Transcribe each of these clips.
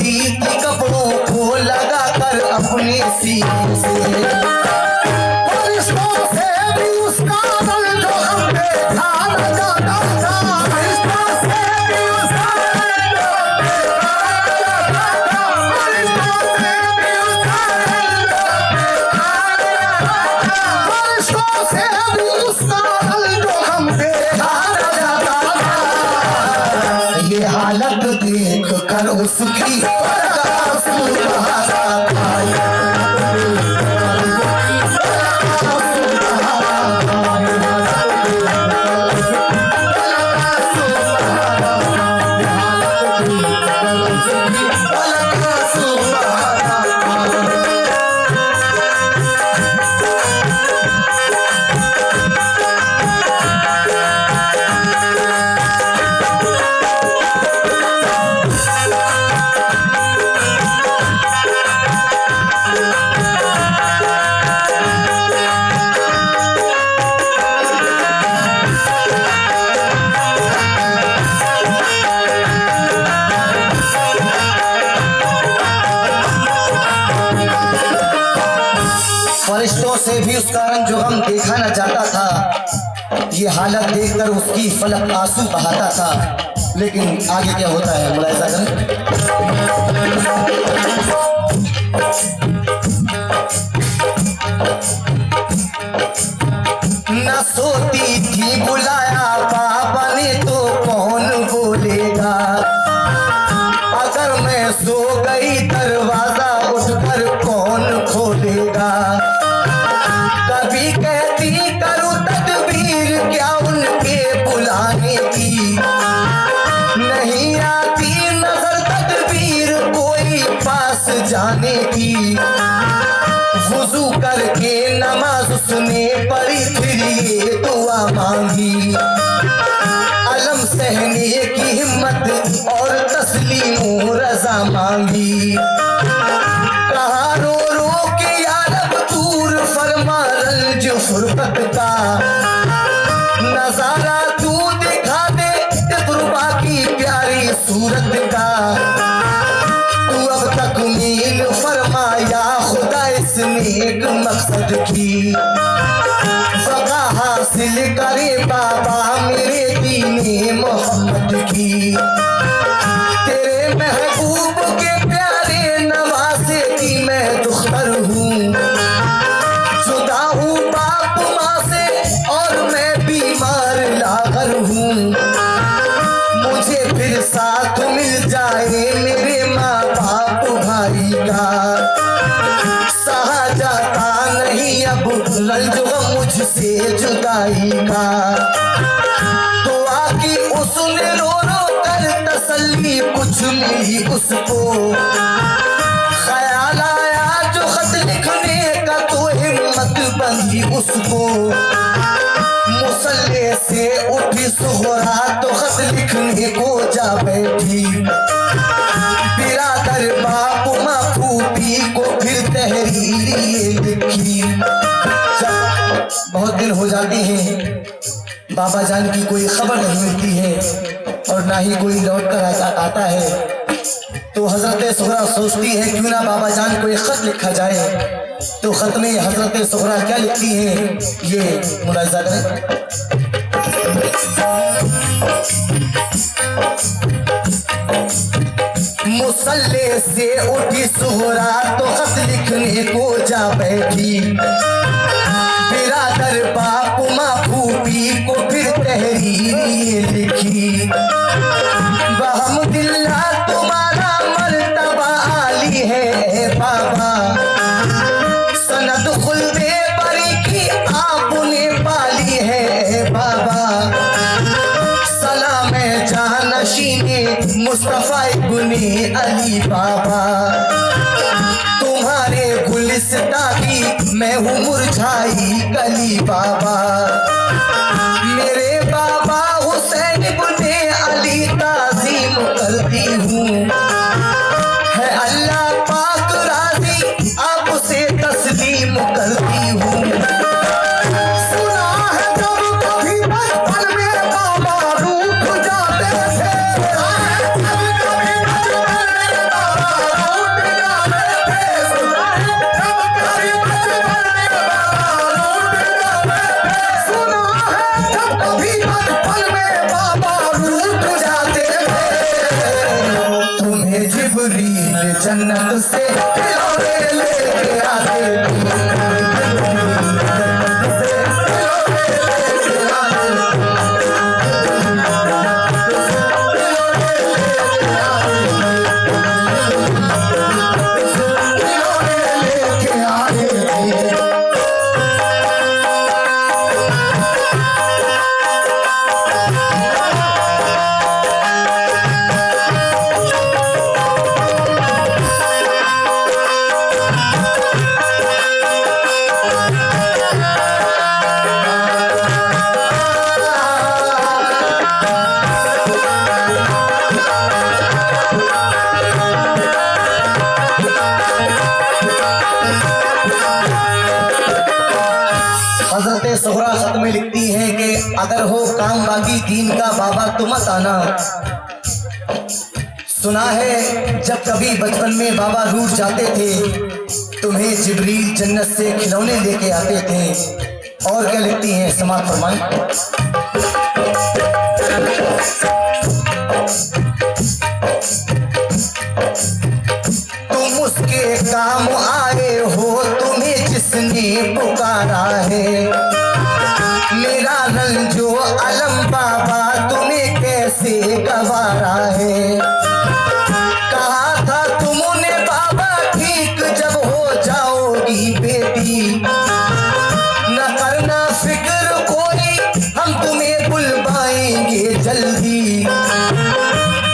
होती थी कपड़ों को लगा कर अपने सीने से। फरिश्तों से भी उसका रंग जो हम देखा न जाता था, फरिश्तों से भी उसका रंग जो फरिश्तों से भी उसका रंग फरिश्तों से भी उसका रंग जो हम देखा न जाता था। ये हालत देख कर उसकी फरिश्तों से भी उसका रंग जो हम देखा न जाता था। ये हालत देखकर उसकी फलक आंसू बहाता था। लेकिन आगे क्या होता है मुलाहिजा करें। न सोती थी बुलाया बाबा ने तो कौन बोलेगा, अगर मैं सो गई दरवाजा उठकर कौन खोलेगा। कभी कहती करूं तदबीर क्या उनके बुलाने की, नहीं आती नजर तदबीर कोई पास जाने की। वुजू करके नमाज उसने पढ़ी फिर ये दुआ मांगी, अलम सहने की हिम्मत और तस्लीम रजा मांगी। कहा रो रो के या रब दूर फरमा रंज फुरकत का, नजारा तू दिखा दे दिलरुबा की प्यारी सूरत का। तू अब तकमील फरमाया खुदा इस नेक मकसद की, फका हासिल करे बाबा मेरे दीने मोहम्मद की। तेरे महबूब के प्यारे नवासे की मैं दुख्तर हूँ, जुदा हूँ बाप माँ से और मैं बीमार लागर हूँ। मुझे फिर साथ मिल जाए मेरे माँ बाप भाई का, सहा जाता नहीं अब रंज मुझसे जुदाई का। तो आकी उसने रो रो कर तसल्ली कुछ मिली उसको, ख्याल आया जो खत लिखने का तो हिम्मत बंदी उसको। मुसल्ले से उठी सुहरा तो खत लिखने को जा बैठी, बिरादर बाप माँ फूफी को फिर तहरीर लिखी। बहुत दिन हो जाते हैं बाबा जान की कोई खबर नहीं मिलती है और ना ही कोई लौट कर आता है। तो हजरत सुहरा सोचती है क्यों ना बाबा जान को एक खत लिखा जाए। तो खत में हजरत सुहरा क्या लिखती है ये मुलाहिजा करें। मुसल्ले से उठी सुहरा तो खत लिखने को जा बैठी, बिरादर बाप माँ फूफी को फिर तहरीर लिखी। बहमदिल्ला तुम्हारा मर्तबा आली है बाबा, सनद खुल्दे बरी की आपने पाली है बाबा। सलाम जानशीने मुस्तफा इब्ने अली बाबा, तुम्हारे गुलिस्ता की मैं हूँ मुरझाई कली बाबा। मेरे बाबा हुसैन इब्ने अली ताज़ीम करती हूँ, है अल्लाह पाक राज़ी आपसे तस्लीम करती हूँ। जन्नत से खिलौने लेके आते ज़ोहरा खत में लिखती है कि अगर हो काम बागी दीन का बाबा तो मत आना। सुना है जब कभी बचपन में बाबा रूठ जाते थे तुम्हें जिब्रील जन्नत से खिलौने लेके आते थे। और क्या लिखती हैं समाज फरमाएं। तुम उसके काम आए हो तुम्हें जिसने पुकारा है। मेरा रंजो अलम बाबा तुम्हें कैसे गवारा है। कहा था तुमने बाबा ठीक जब हो जाओगी बेटी न करना फिक्र कोई हम तुम्हें बुलवाएंगे जल्दी।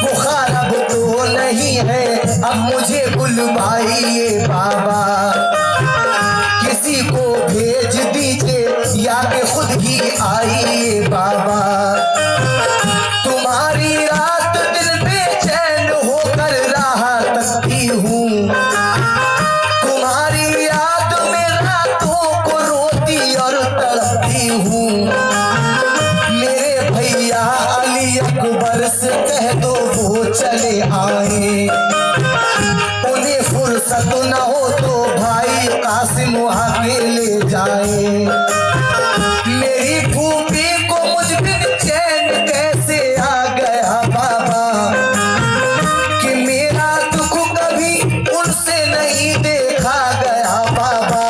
बुखार अब तो नहीं है अब मुझे बुलवाइए बाबा। किसी को भेज दीजिए या कि खुद ही आइए बाबा। तुम्हारी रात दिन बेचैन होकर राह तकती हूँ। तुम्हारी याद में रातों को रोती और तड़पती हूँ। मेरे भैया अली अकबर से कह दो वो चले आए। उन्हें फुर्सत न हो तो भाई कासिम आके ले जाए। मेरी फूफी को मुझ बिन चैन कैसे आ गया बाबा कि मेरा दुख कभी उनसे नहीं देखा गया बाबा।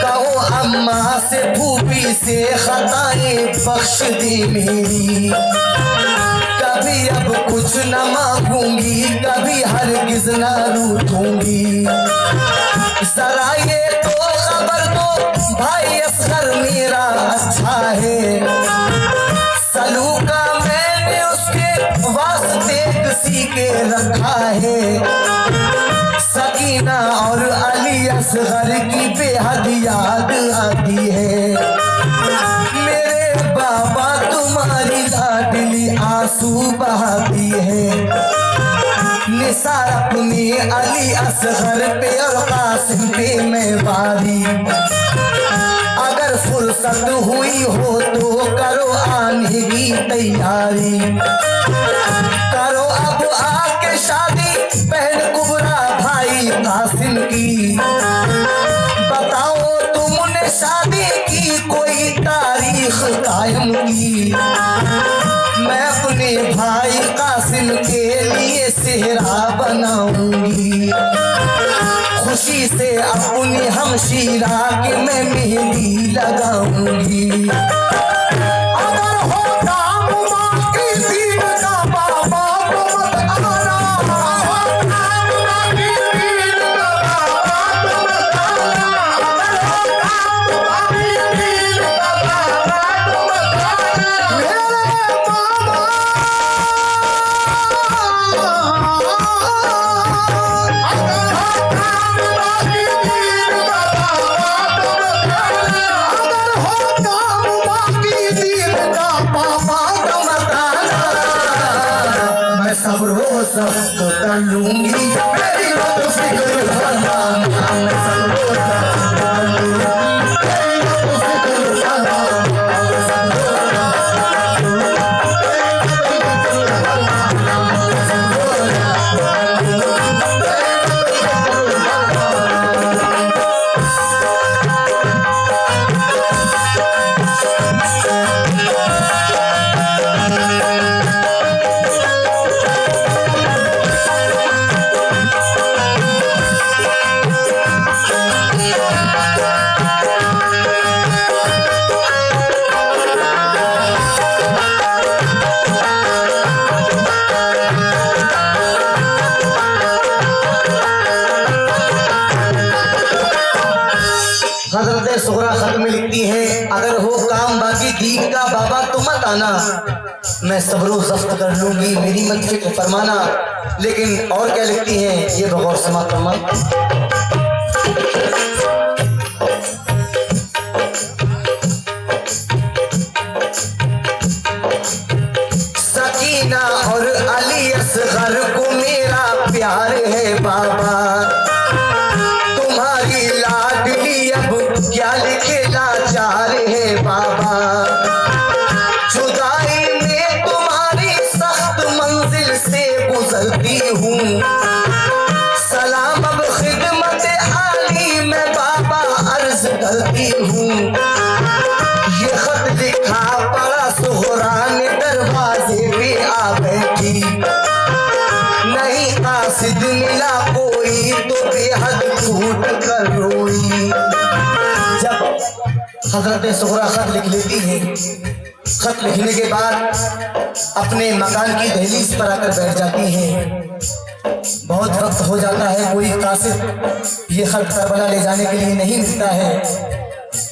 कहो अम्मा से फूफी से खताएं बख्श दी मेरी। कभी अब कुछ न मांगूंगी कभी हरगिज न रूठूंगी। जरा ये तो खबर दो भाई असगर मेरा अच्छा है। सलूका मैंने उसके वास्ते किसी के रखा है। सकीना और अली असगर की बेहद याद आती है। मेरे बाबा तुम्हारी लाडली आंसू बहाती है। निसार अपनी अली असगर पे और कासिम पे मैं बारी। अगर फुर्सत हुई हो तो करो आने की तैयारी। करो अब आके शादी बहन कुबरा भाई कासिम की। बताओ तुमने शादी की कोई तारीख कायम की। मैं अपने भाई कासिम के लिए सेहरा बनाऊंगी। खुशी से अपनी हमशीरा के मैं मेहंदी लगाऊंगी। अगर हो काम मांगी दीन का बाबा तो मत आना। सब तो कर लूंगी मेरी तो फिक्र करना। मैं सब कर लूंगी मेरी तो फिक्र करना। सुगरा खत में लिखती है, अगर हो काम बाकी दीन का बाबा तो मत आना, मैं सब्रो जब्त कर लूंगी, मेरी मत फिक्र फरमाना। लेकिन और क्या लिखती हैं ये बगौर समा करना। सकीना और अली असगर को मेरा प्यार है बाबा, तुम्हारी लाडली अब क्या लिखे लाचार है बाबा। जुदाई में तुम्हारी सख्त मंजिल से गुजरती हूँ, सलाम अब खिदमत आली में बाबा अर्ज करती हूँ। ये खत लिखा पड़ा सुहरा ने दरवाजे पे आ बैठी, नहीं कासिद मिला कोई तो बेहद टूट कर रोई। जब हजरत सुहरा खत लिख लेती है, खत लिखने के बाद अपने मकान की दहलीज पर आकर बैठ जाती है। बहुत वक्त हो जाता है, कोई कासिद ये खत करबला ले जाने के लिए नहीं मिलता है,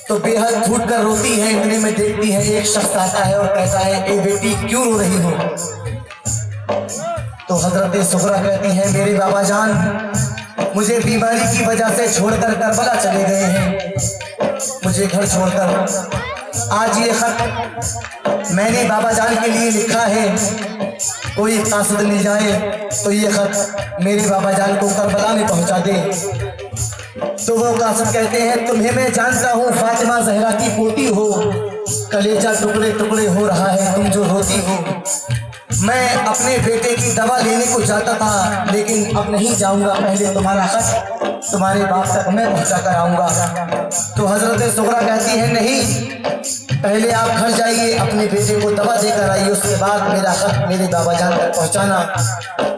तो बेहद फूट कर रोती है। इतने में देखती है एक शख्स आता है और कहता है, ए बेटी क्यों रो रही हो? तो हजरत सुगरा कहती है, मेरे बाबा जान मुझे बीमारी की वजह से छोड़कर करबला चले गए हैं, मुझे घर छोड़कर। आज ये खत मैंने बाबा जान के लिए लिखा है, कोई कासिद मिल जाए तो ये खत मेरे बाबा जान को करबला में पहुंचा दे। तो वो कासिद कहते हैं, तुम्हें मैं जानता हूँ, फातिमा जहरा की पोती हो, कलेजा टुकड़े टुकड़े हो रहा है तुम जो रोती हो। मैं अपने बेटे की दवा लेने को जाता था, लेकिन अब नहीं जाऊंगा, पहले तुम्हारा खत तुम्हारे बाप तक मैं पहुंचा कर आऊंगा। तो हजरत सुगरा कहती है, नहीं, पहले आप घर जाइए, अपने बेटे को दवा देकर आइए, उसके बाद मेरा खत मेरे बाबा जान तक पहुंचाना।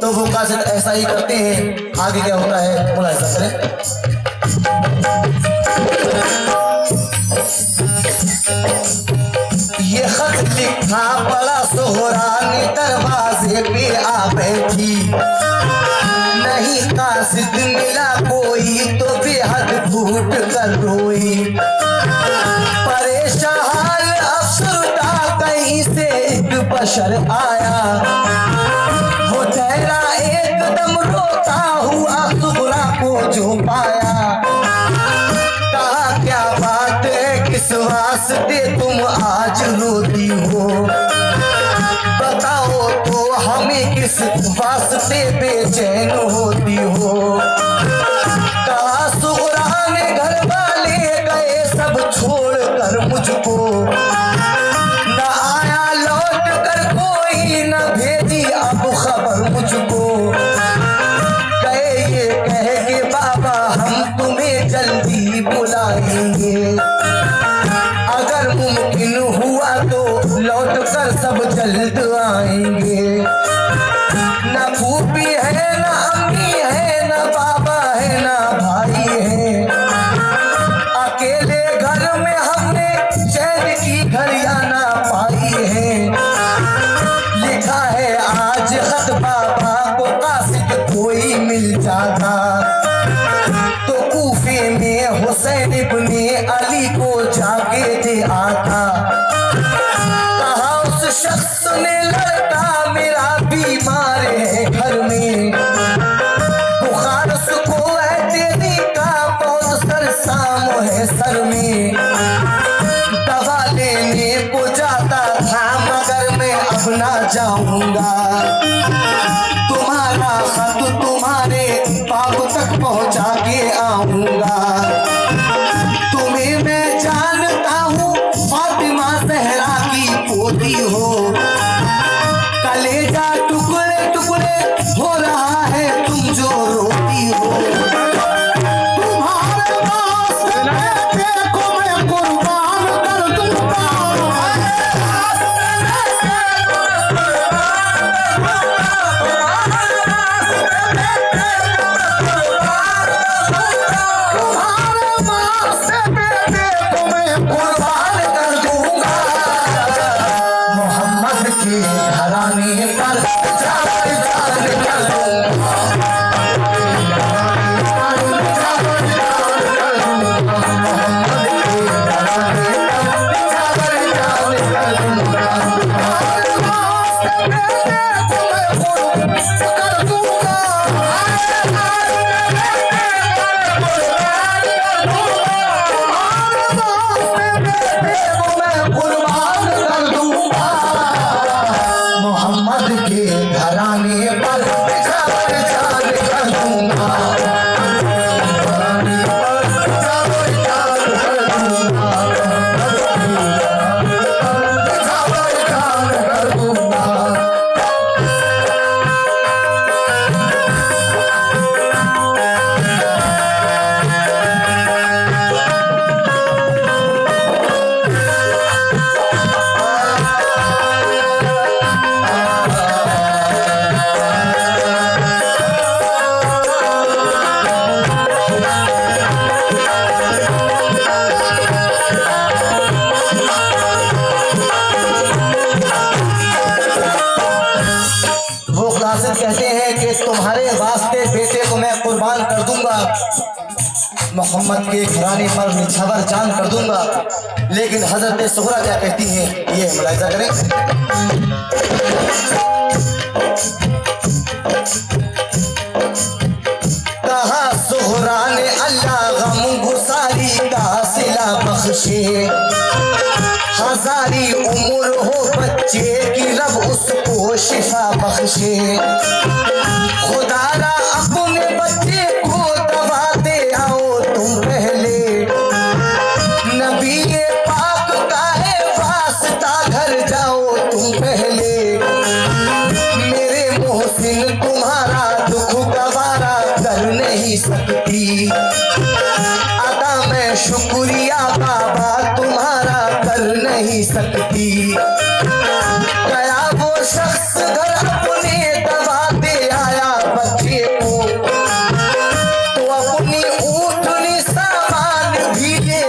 तो वो कासिद ऐसा ही करते हैं। आगे क्या होता है मुलाहिजा करें। ये खत लिखा पड़ा सुहरा ने दरवाजे पे आ बैठी, नहीं कासिद मिला कोई तो बेहद फूट कर रोई। परेशान अफसरदा कहीं से एक बशर आया, वो चेहरा एकदम रोता हुआ सुगरा को जो पाया। कहा क्या बात है, किस वास्ते तुम आज रोती हो, बताओ तो हमें किस वास्ते बेचैन होती हो। कहा सुगरा ने घर वाले गए सब छोड़ कर मुझको, न आया लौट कर कोई, न भेजी अब खबर मुझको। कहे ये कह के बाबा हम तुम्हें जल्दी बुलाएंगे, अगर मुमकिन हुआ तो लौट कर सब जल्द आएंगे। न फूफी है न अम्मी है, न बाबा है न भाई है, अकेले घर में हमने चैन की घड़ियां ना पाई है। लिखा है आज खत बाबा को कासिद कोई मिल जाता, तो कूफे में हुसैन इब्ने अली को जाके दे आता। कहा उस शख्स ने, लड़का मेरा बीमार है घर में, बुखार उसको है तेरी का बहुत सरसाम है सर में। दवा लेने को जाता था मगर मैं अब ना जाऊंगा, तुम्हारा खत तुम्हारे बाप तक पहुंचा के आऊंगा। तुम्हें मैं जानता हूँ फातिमा जहरा की पोती हो, कलेजा टुकड़े टुकड़े हो रहा है तुम जो रोती हो। तुम्हारे वास्ते को मैं कुर्बान कर दूंगा, मोहम्मद के घराने पर आने पर निछावर जान कर दूंगा, आने पर निछावर जान कर दूंगा, निछावर जान कर दूंगा। कहते हैं कि तुम्हारे वास्ते बेटे को मैं कुर्बान कर दूंगा, मोहम्मद के घराने पर निछावर जान कर दूंगा। लेकिन हजरत सुहरा क्या कहती हैं, ये मुलाहिजा करें। कहा सुहरा ने अल्लाह गम गुसारी का सिला बख्शे, हजारी उम्र हो बच्चे की रब उसको शिफा बख्शे। खुदारा अपने बच्चे को दवा दे आओ तुम पहले, नबी पाक का है वास्ता घर जाओ तुम पहले। मेरे मोहसिन तुम्हारा दुख गवारा कर नहीं सकती, अदा मैं शुक्रिया बाबा तुम्हारा कर नहीं सकती।